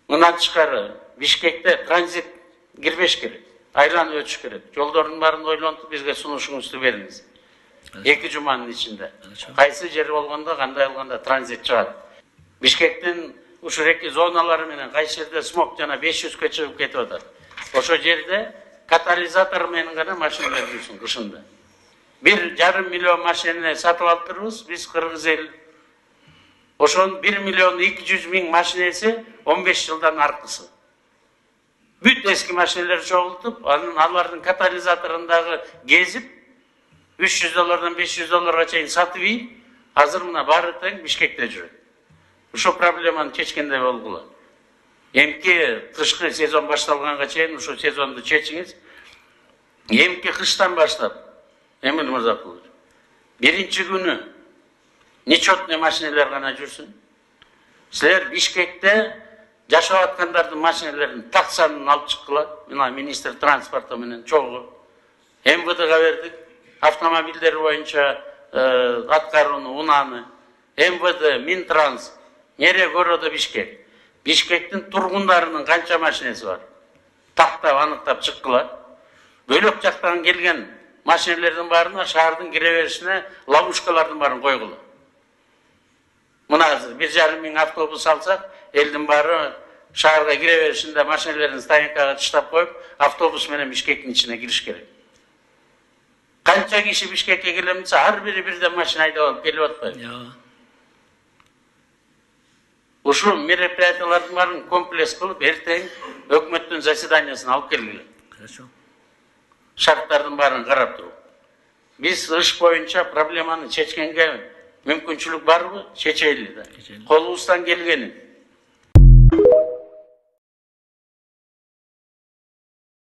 Мындан тышкары Бишкекте транзит кирбеш керек. Айланып өтүш керек. Жолдордун баарын ойлонуп бизге сунушуңузду бериңиз. 2 жуманын ичинде. Кайсы жер болгондо, кандай болгондо транзит чыгат. Бишкектин ушул эки зоналары менен кайсы жерде смог жана 500-кө чыгып кетип атат. Ошо жерде катализатор менен гана машиналар жүрсүн кышында. 1,5 миллион машинени сатып алыптырбыз биз кыргыз эл. Ошонун 1 миллион 200 миң машинеси 15 жылдан аркысы. Бүт эски машинелер чогултуп, алардын катализаторундагы кезип, $300 $500 чейин сатып ийип, азыр мына баары тең Бишкекте жүрөт. Ушул проблеманы чечкендей болгула. Эмки кышкы сезон башталганга чейин ушул сезонду чечиңиз. Эмки кыштан баштап, Эмил Мырзакулович, биринчи күнү нечетный машинелер гана жүрсүн. Силер Бишкекте жашап аткандардын машинелерин так санын алып чыккыла. Мына министр транспорта менен чогуу. МВДга бердик. Автомобилдер боюнча аткарууну, унааны. МВД, Минтранс, нере города Бишкек. Бишкектин тургундарынын канча машинеси бар? Тактап, аныктап чыккыла. Бөлөк жактан келген машинелердин баарына шаардын кире беришине ловушкалардын баарын койгула. Мына 1,5 миң автобус алсак, элдин баары шаарга кире беришинде машинелерин стоянкага таштап коюп, автобус менен Бишкектин ичине кириш керек. Канча киши Бишкекке келемдесе, ар бири бирден машина айдап алып келип атпайбы? Ушул мероприятиялардын баарын комплекс кылып, эртең өкмөттүн заседаниясына алып келгиле. Шарттардын баарын карап туруп. Биз иш боюнча проблеманы чечкенге мүмкүнчүлүк барбы? Чечели да. Колубуздан келгени.